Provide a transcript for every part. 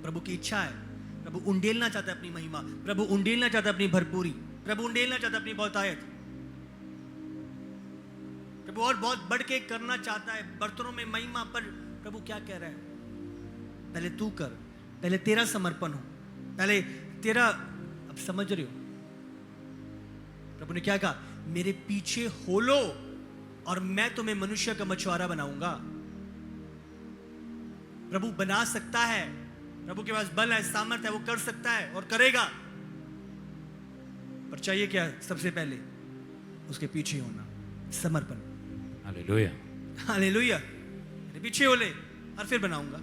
प्रभु की इच्छा है। प्रभु उंडेलना चाहता है अपनी महिमा, प्रभु उंडेलना चाहता है अपनी भरपूरी, प्रभु उंडेलना चाहता है अपनी बहुतायत। प्रभु और बहुत बढ़ के करना चाहता है बर्तनों में महिमा। पर प्रभु क्या कह रहा है? पहले तू कर, पहले तेरा समर्पण हो, पहले तेरा। अब समझ रहे हो प्रभु ने क्या कहा? मेरे पीछे हो लो और मैं तुम्हें मनुष्य का मछुआरा बनाऊंगा। प्रभु बना सकता है, प्रभु के पास बल है, सामर्थ है, वो कर सकता है और करेगा। पर चाहिए क्या? सबसे पहले उसके पीछे होना, समर्पण। Hallelujah, hallelujah. मेरे पीछे हो ले और फिर बनाऊंगा।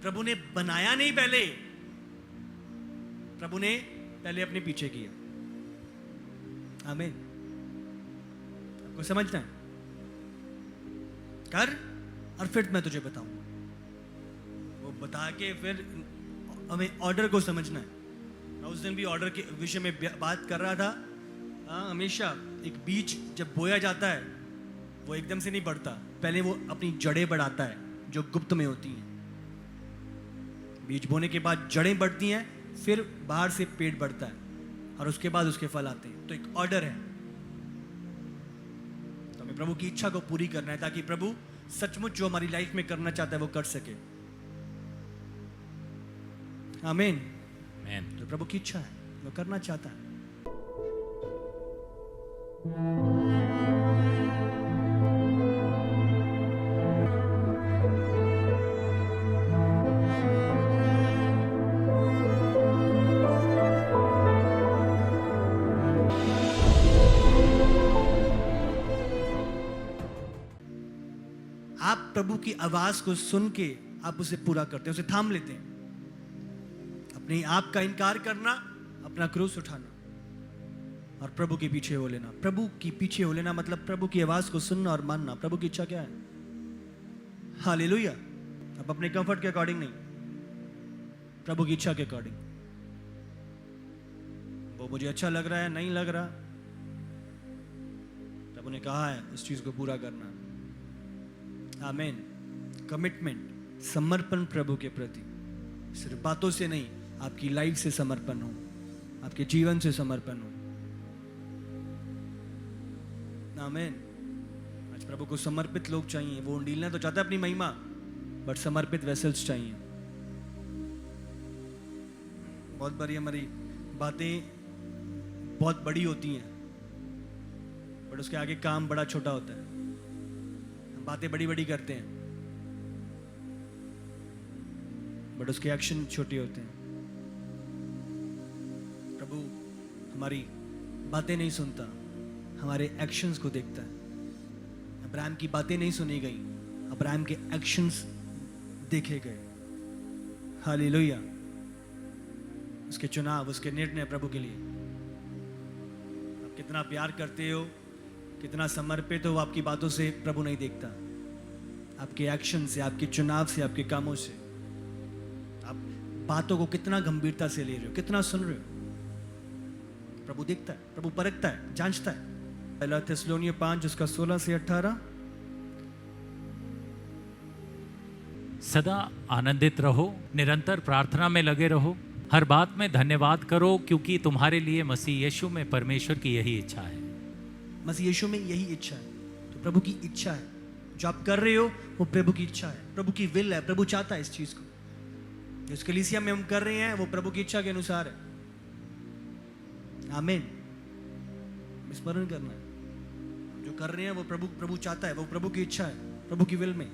प्रभु ने बनाया नहीं, पहले प्रभु ने पहले अपने पीछे किया। आमीन। आपको समझना है? कर और फिर मैं तुझे बताऊं। वो बता के फिर हमें ऑर्डर को समझना है। मैं उस दिन भी ऑर्डर के विषय में बात कर रहा था। हमेशा एक बीज जब बोया जाता है वो एकदम से नहीं बढ़ता, पहले वो अपनी जड़ें बढ़ाता है जो गुप्त में होती हैं। बीज बोने के बाद जड़ें बढ़ती हैं, फिर बाहर से पेड़ बढ़ता है और उसके बाद उसके फल आते हैं। तो एक ऑर्डर है। तो हमें प्रभु की इच्छा को पूरी करना है ताकि प्रभु सचमुच जो हमारी लाइफ में करना चाहता है वो कर सके। आमीन। आमीन। जो प्रभु की इच्छा है वो करना चाहता है। आप प्रभु की आवाज को सुन के आप उसे पूरा करते हैं, उसे थाम लेते हैं। अपने आप का इनकार करना, अपना क्रूस उठाना और प्रभु के पीछे हो लेना। प्रभु की पीछे हो लेना मतलब प्रभु की आवाज को सुनना और मानना। प्रभु की इच्छा क्या है? हालेलुया। अब अपने कंफर्ट के अकॉर्डिंग नहीं, प्रभु की इच्छा के अकॉर्डिंग। वो मुझे अच्छा लग रहा है, नहीं लग रहा, प्रभु ने कहा है उस चीज को पूरा करना। आमीन। कमिटमेंट, समर्पण प्रभु के प्रति, सिर्फ बातों से नहीं, आपकी लाइफ से समर्पण हो, आपके जीवन से समर्पण हो। आमीन। आज प्रभु को समर्पित लोग चाहिए। वो उंडीलना तो चाहता है अपनी महिमा, बट समर्पित वेसल्स चाहिए। बहुत बारी हमारी बातें बहुत बड़ी होती हैं, बट उसके आगे काम बड़ा छोटा होता है। हम बातें बड़ी बड़ी करते हैं, बट उसके एक्शन छोटे होते हैं। प्रभु हमारी बातें नहीं सुनता, हमारे एक्शंस को देखता है। अब्राहम की बातें नहीं सुनी गई, अब्राहम के एक्शंस देखे गए। हालेलुया। उसके चुनाव, उसके निर्णय प्रभु के लिए। आप कितना प्यार करते हो, कितना समर्पित हो, आपकी बातों से प्रभु नहीं देखता, आपके एक्शन से, आपके चुनाव से, आपके कामों से। आप बातों को कितना गंभीरता से ले रहे हो, कितना सुन रहे हो, प्रभु देखता है, प्रभु परखता है, जांचता है। पहला थिस्सलुनीय 5 उसका 16 से 18। सदा आनंदित रहो, निरंतर प्रार्थना में लगे रहो, हर बात में धन्यवाद करो, क्योंकि तुम्हारे लिए मसीह यीशु में परमेश्वर की यही इच्छा है। मसीह यीशु में यही इच्छा है। तो प्रभु की इच्छा है, जो आप कर रहे हो वो प्रभु की इच्छा है, प्रभु की विल है। प्रभु चाहता है इस चीज को। जिस कलीसिया में हम कर रहे हैं वो प्रभु की इच्छा के अनुसार है। आमीन। स्मरण करना है, जो कर रहे हैं वो प्रभु चाहता है, वो प्रभु की इच्छा है, प्रभु की विल में।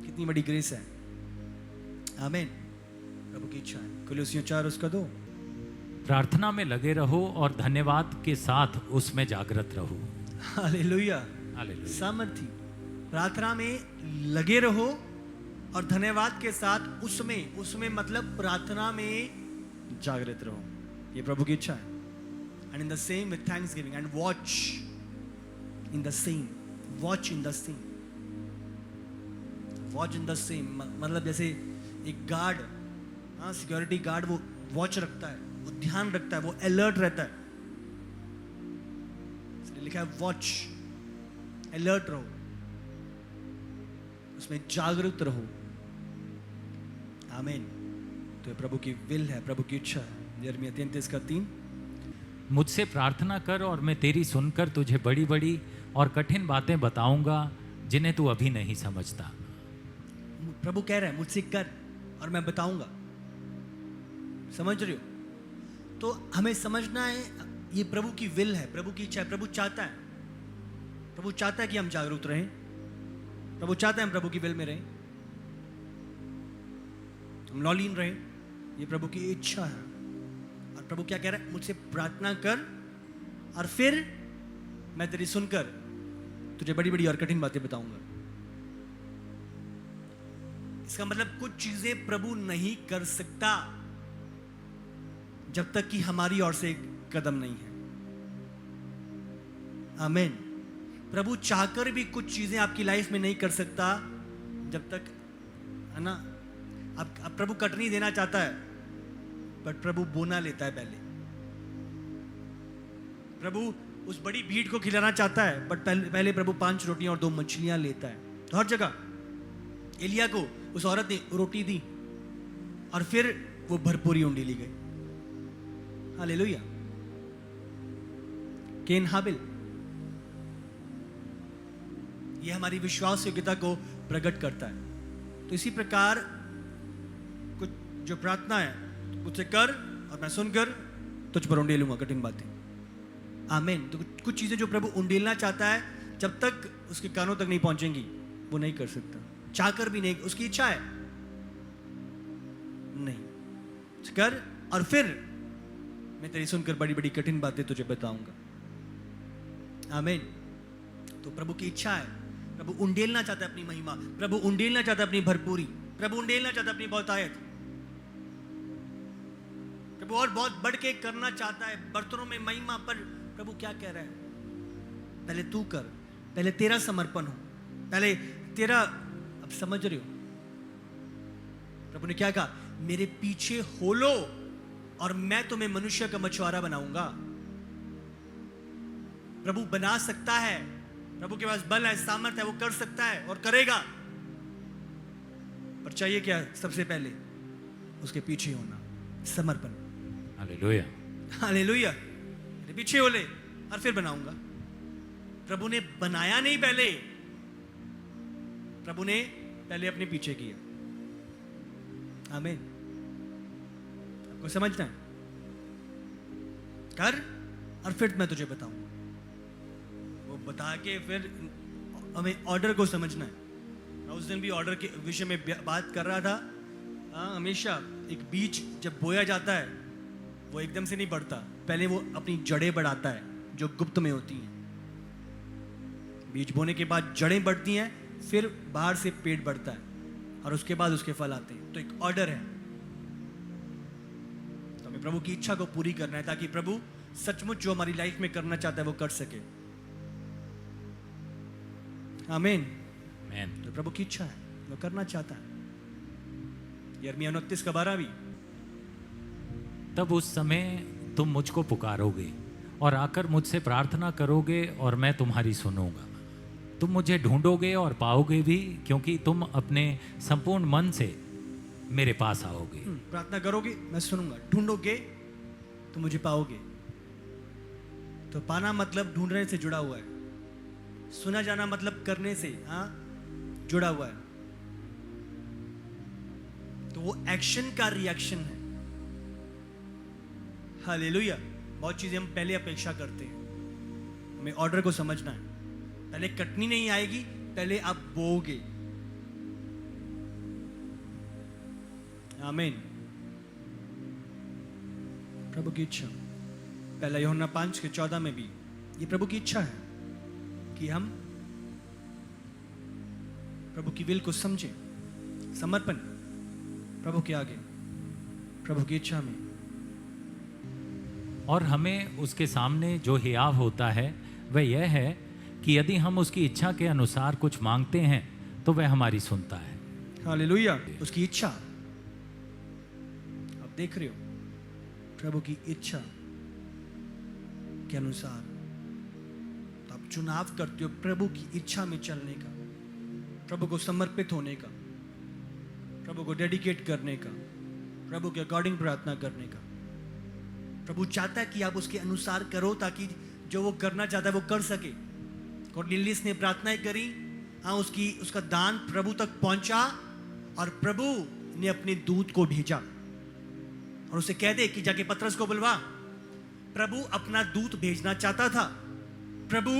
कितनी बड़ी ग्रेस है। आमीन। प्रभु की इच्छा है। कुलुसियों 4 उसका 2। प्रार्थना में लगे रहो और धन्यवाद के साथ उसमें जागृत रहो। हालेलुया। हालेलुया। सामर्थी। प्रार्थना में लगे रहो और धन्यवाद के साथ उसमें मतलब प्रार्थना में जागृत रहो। ये प्रभु की इच्छा है। And in the same with thanksgiving, and watch in the same, watch in the same, watch in the same। मतलब जैसे एक गार्ड, सिक्योरिटी गार्ड, वो वॉच रखता है, वो ध्यान रखता है, वो अलर्ट रहता है। इसलिए लिखा है वॉच, अलर्ट रहो, उसमें जागरूक रहो। आमीन। तो ये प्रभु की विल है, प्रभु की इच्छा है। यिर्मयाह 33:3। मुझसे प्रार्थना कर और मैं तेरी सुनकर तुझे बड़ी बड़ी और कठिन बातें बताऊंगा जिन्हें तू अभी नहीं समझता। प्रभु कह रहा है मुझसे कर और मैं बताऊंगा। समझ रहे हो? तो हमें समझना है ये प्रभु की विल है, प्रभु की इच्छा है। प्रभु चाहता है, प्रभु चाहता है कि हम जागरूक रहें। प्रभु चाहता है हम प्रभु की विल में रहें, हम लॉलीन रहें। ये प्रभु की इच्छा है। और प्रभु क्या कह रहा है? मुझसे प्रार्थना कर और फिर मैं तेरी सुनकर तुझे बड़ी बड़ी और कठिन बातें बताऊंगा। इसका मतलब कुछ चीजें प्रभु नहीं कर सकता जब तक कि हमारी ओर से एक कदम नहीं है। आमीन। प्रभु चाहकर भी कुछ चीजें आपकी लाइफ में नहीं कर सकता जब तक, है ना, अब प्रभु कटनी देना चाहता है बट प्रभु बोना लेता है पहले। प्रभु उस बड़ी भीड़ को खिलाना चाहता है बट पहले प्रभु 5 रोटियां और 2 मछलियां लेता है। तो हर जगह एलिया को उस औरत ने रोटी दी और फिर वो भरपूरी ऊंडी ली गई। हालेलुया। केन हाबिल, ये हमारी विश्वास योग्यता को प्रकट करता है। तो इसी प्रकार कुछ जो प्रार्थना है, मुझसे कर और मैं सुनकर तुझ पर उंडेलूंगा कठिन बातें। आमीन। तो कुछ चीजें जो प्रभु उंडेलना चाहता है जब तक उसके कानों तक नहीं पहुंचेंगी वो नहीं कर सकता, चाहकर भी नहीं। उसकी इच्छा है नहीं, कर और फिर मैं तेरी सुनकर बड़ी बड़ी कठिन बातें तुझे बताऊंगा। आमीन। तो प्रभु की इच्छा है। प्रभु उंडेलना चाहता है अपनी महिमा, प्रभु उंडेलना चाहता है अपनी भरपूरी, प्रभु उंडेलना चाहता है अपनी बहुतायत। प्रभु और बहुत बढ़ के करना चाहता है बर्तनों में महिमा। पर प्रभु क्या कह रहा है? पहले तू कर, पहले तेरा समर्पण हो, पहले तेरा। अब समझ रहे हो? प्रभु ने क्या कहा? मेरे पीछे हो लो और मैं तुम्हें मनुष्य का मछुआरा बनाऊंगा। प्रभु बना सकता है, प्रभु के पास बल है, सामर्थ्य है, वो कर सकता है और करेगा। पर चाहिए क्या? सबसे पहले उसके पीछे होना, समर्पण। हालेलुया। हालेलुया। मेरे पीछे हो ले और फिर बनाऊंगा। प्रभु ने बनाया नहीं, पहले प्रभु ने पहले अपने पीछे किया। आमीन। आपको समझना है? कर और फिर मैं तुझे बताऊंगा। वो बता के फिर हमें ऑर्डर को समझना है। मैं उस दिन भी ऑर्डर के विषय में बात कर रहा था। हमेशा एक बीज जब बोया जाता है वो एकदम से नहीं बढ़ता, पहले वो अपनी जड़ें बढ़ाता है जो गुप्त में होती हैं। बीज बोने के बाद जड़ें बढ़ती हैं, फिर बाहर से पेड़ बढ़ता है और उसके बाद उसके फल आते हैं। तो एक ऑर्डर है। तो हमें प्रभु की इच्छा को पूरी करना है ताकि प्रभु सचमुच जो हमारी लाइफ में करना चाहता है वो कर सके। आमीन। आमीन। तो प्रभु की इच्छा है, वो करना चाहता है। यिर्मयाह 29:12 भी। तब उस समय तुम मुझको पुकारोगे और आकर मुझसे प्रार्थना करोगे और मैं तुम्हारी सुनूंगा। तुम मुझे ढूंढोगे और पाओगे भी, क्योंकि तुम अपने संपूर्ण मन से मेरे पास आओगे। प्रार्थना करोगे, मैं सुनूंगा। ढूंढोगे तो मुझे पाओगे। तो पाना मतलब ढूंढने से जुड़ा हुआ है, सुना जाना मतलब करने से जुड़ा हुआ है। तो वो एक्शन का रिएक्शन है। हालेलुया। बहुत चीजें हम पहले अपेक्षा करते हैं, हमें ऑर्डर को समझना है। पहले कटनी नहीं आएगी, पहले आप बोओगे। आमीन। प्रभु की इच्छा। पहला यूहन्ना 5:14 में भी ये प्रभु की इच्छा है कि हम प्रभु की विल को समझें। समर्पण प्रभु के आगे, प्रभु की इच्छा में। और हमें उसके सामने जो हियाव होता है वह यह है कि यदि हम उसकी इच्छा के अनुसार कुछ मांगते हैं तो वह हमारी सुनता है। हालेलुया। उसकी इच्छा। आप देख रहे हो, प्रभु की इच्छा के अनुसार तो आप चुनाव करते हो प्रभु की इच्छा में चलने का, प्रभु को समर्पित होने का, प्रभु को डेडिकेट करने का। प्रभु के अकॉर्डिंग प्रार्थना करने का। प्रभु चाहता है कि आप उसके अनुसार करो ताकि जो वो करना चाहता है वो कर सके। कॉर्नेलियस ने प्रार्थनाएं करी, हाँ, उसका दान प्रभु तक पहुंचा और प्रभु ने अपने दूत को भेजा और उसे कह दे कि जाके पतरस को बुलवा। प्रभु अपना दूत भेजना चाहता था। प्रभु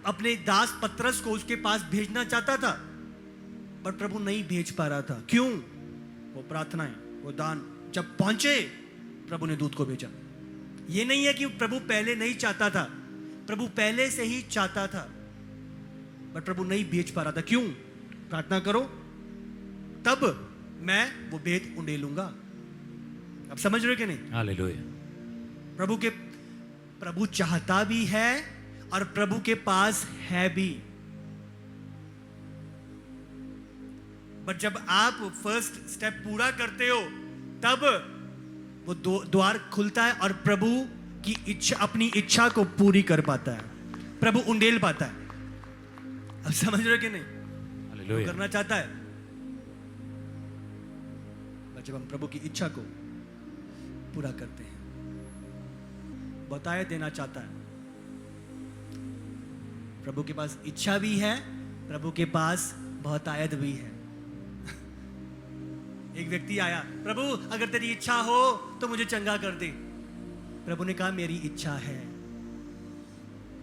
अपने दास पतरस को उसके पास भेजना चाहता था, पर प्रभु नहीं भेज पा रहा था। क्यों? वो प्रार्थनाएं, वो दान जब पहुंचे, प्रभु ने दूत को भेजा। ये नहीं है कि प्रभु पहले नहीं चाहता था, प्रभु पहले से ही चाहता था, पर प्रभु नहीं भेज पा रहा था। क्यों? प्रार्थना करो, तब मैं वो भेद उंडेलूंगा। अब समझ रहे हो कि नहीं? हालेलुया। प्रभु चाहता भी है और प्रभु के पास है भी। बट जब आप फर्स्ट स्टेप पूरा करते हो, तब वो द्वार खुलता है और प्रभु की इच्छा, अपनी इच्छा को पूरी कर पाता है, प्रभु उंडेल पाता है। अब समझ रहे हो कि नहीं? हालेलुया। करना चाहता है, बट जब हम प्रभु की इच्छा को पूरा करते हैं, बताए देना चाहता है। प्रभु के पास इच्छा भी है, प्रभु के पास बहुतायत भी है। एक व्यक्ति आया, प्रभु अगर तेरी इच्छा हो तो मुझे चंगा कर दे। प्रभु ने कहा मेरी इच्छा है।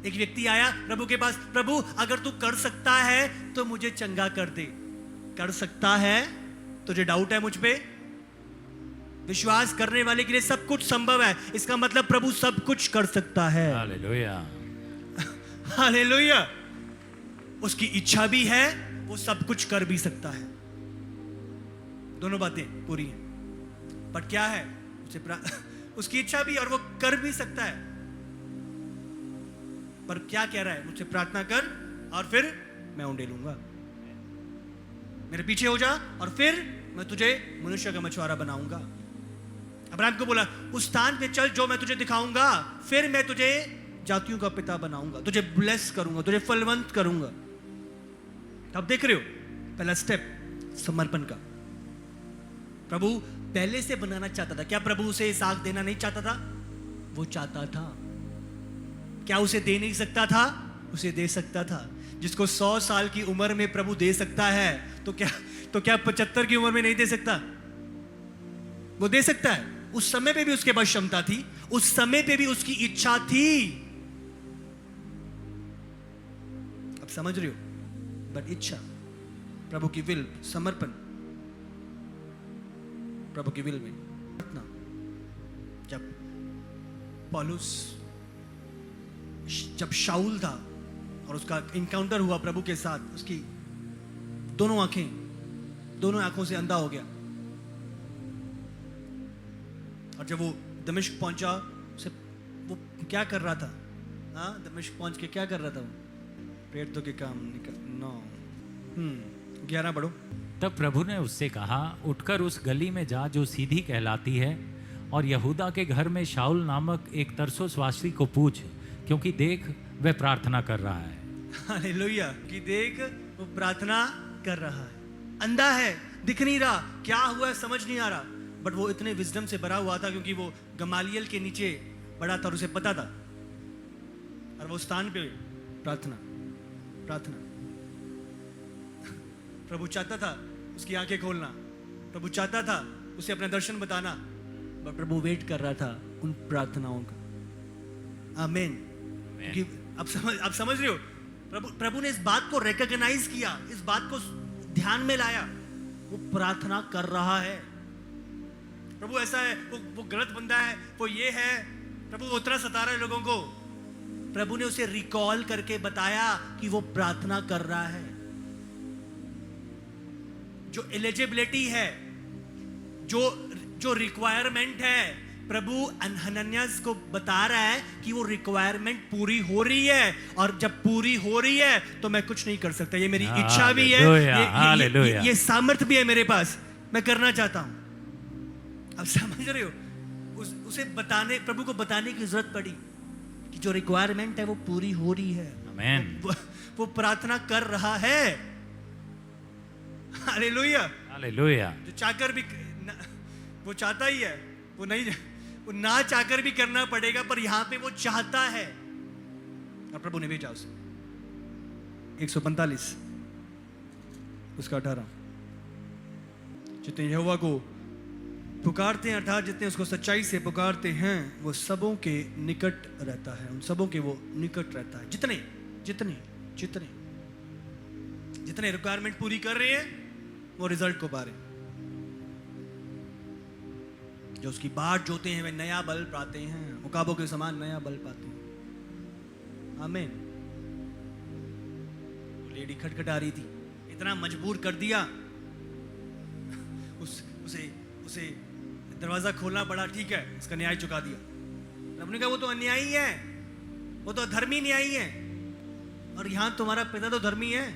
एक व्यक्ति आया प्रभु के पास, प्रभु अगर तू कर सकता है तो मुझे चंगा कर दे। कर सकता है? तुझे डाउट है मुझ पे? विश्वास करने वाले के लिए सब कुछ संभव है, इसका मतलब प्रभु सब कुछ कर सकता है। हालेलुया। हालेलुया। उसकी इच्छा भी है, वो सब कुछ कर भी सकता है। दोनों बातें पूरी हैं। पर क्या है? उसकी इच्छा भी और वो कर भी सकता है। पर क्या कह रहा है? मुझसे प्रार्थना कर और फिर मैं उंडेलूंगा। मेरे पीछे हो जा और फिर मैं तुझे मनुष्य का मछुआरा बनाऊंगा। अब्राहम को बोला, उस स्थान पे चल जो मैं तुझे दिखाऊंगा, फिर मैं तुझे जातियों का पिता बनाऊंगा, तुझे ब्लेस करूंगा, तुझे फलवंत करूंगा। अब देख रहे हो, पहला स्टेप समर्पण का। प्रभु पहले से बनाना चाहता था। क्या प्रभु उसे इसहाक देना नहीं चाहता था? वो चाहता था। क्या उसे दे नहीं सकता था? उसे दे सकता था। जिसको 100 साल की उम्र में प्रभु दे सकता है, तो क्या 75 की उम्र में नहीं दे सकता? वो दे सकता है। उस समय पे भी उसके पास क्षमता थी, उस समय पे भी उसकी इच्छा थी। अब समझ रहे हो? बट इच्छा, प्रभु की विल, समर्पण प्रभु की विल में। जब पौलुस, जब शाऊल था और उसका इनकाउंटर हुआ प्रभु के साथ, उसकी दोनों आंखों से अंधा हो गया। और जब वो दमिश्क पहुंचा, उसे वो क्या कर रहा था? हाँ, दमिश्क पहुंच के क्या कर रहा था? वो पेट तो के काम निकल 11 पढ़ो। तब प्रभु ने उससे कहा, उठकर उस गली में जा जो सीधी कहलाती है, और यहूदा के घर में शाऊल नामक एक तरसोसवासी को पूछ, क्योंकि देख वह प्रार्थना कर रहा है। हालेलुया। कि देख वो प्रार्थना कर रहा है, अंधा है, दिख नहीं रहा, क्या हुआ है समझ नहीं आ रहा। बट वो इतने विजडम से भरा हुआ था क्योंकि वो गमालियल के नीचे बड़ा था और उसे पता था। और वो स्थान पे प्रार्थना। प्रभु चाहता था उसकी आंखें खोलना, प्रभु चाहता था उसे अपना दर्शन बताना, बट प्रभु वेट कर रहा था उन प्रार्थनाओं का। आमीन। क्योंकि अब समझ रहे हो, प्रभु ने इस बात को रिकॉग्नाइज किया, इस बात को ध्यान में लाया, वो प्रार्थना कर रहा है। प्रभु ऐसा है, वो गलत बंदा है, वो ये है, प्रभु वो उतना सता रहा है लोगों को। प्रभु ने उसे रिकॉल करके बताया कि वो प्रार्थना कर रहा है। जो एलिजिबिलिटी है, जो रिक्वायरमेंट है, प्रभु हनन्यास को बता रहा है कि वो रिक्वायरमेंट पूरी हो रही है, और जब पूरी हो रही है तो मैं कुछ नहीं कर सकता। ये मेरी इच्छा भी है, ये सामर्थ्य भी है मेरे पास, मैं करना चाहता हूं। अब समझ रहे हो, उसे बताने, प्रभु को बताने की जरूरत पड़ी कि जो रिक्वायरमेंट है वो पूरी हो रही है। आमीन। वो प्रार्थना कर रहा है। हालेलुया। हालेलुया। जो चाकर भी वो चाहता ही है, वो नहीं, वो ना चाहकर भी करना पड़ेगा, पर यहां पे वो चाहता है और प्रभु ने भेजा उसे। 145 उसका 18, जितने यहोवा को पुकारते हैं, अर्थात जितने उसको सच्चाई से पुकारते हैं, वो सबों के निकट रहता है, उन सबों के वो निकट रहता है। जितने जितने जितने जितने रिक्वायरमेंट पूरी कर रहे हैं, वो रिजल्ट को पा रहे हैं। जो उसकी बाट जोते हैं वे नया बल पाते हैं, मुकाबों के समान नया बल पाते हैं। आमीन। लेडी खटखटा रही थी, इतना मजबूर कर दिया, उसे दरवाजा खोलना पड़ा, ठीक है, उसका न्याय चुका दिया। रब ने कहा वो तो अन्यायी है, वो तो धर्मी न्यायी है, और यहां तुम्हारा पिता तो धर्मी है।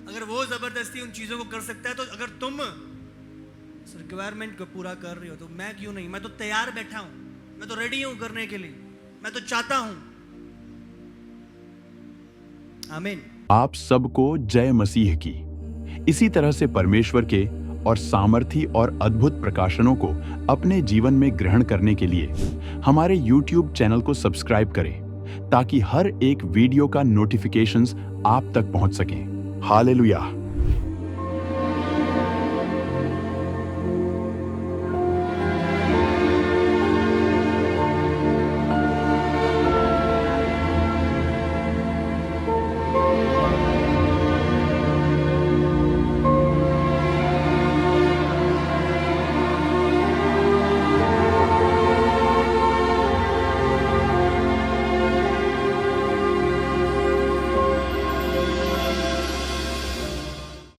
अगर वो जबरदस्ती उन चीजों को कर सकता है, तो अगर तुम रिक्वायरमेंट को पूरा कर रहे हो, तो मैं क्यों नहीं? मैं तो तैयार बैठा हूं, मैं तो रेडी हूं करने के लिए, मैं तो चाहता हूं। आमीन। आप सबको जय मसीह की। इसी तरह से परमेश्वर के और सामर्थी और अद्भुत प्रकाशनों को अपने जीवन में ग्रहण करने के लिए हमारे YouTube चैनल को सब्सक्राइब करें, ताकि हर एक वीडियो का नोटिफिकेशंस आप तक पहुंच सके। हालेलुया।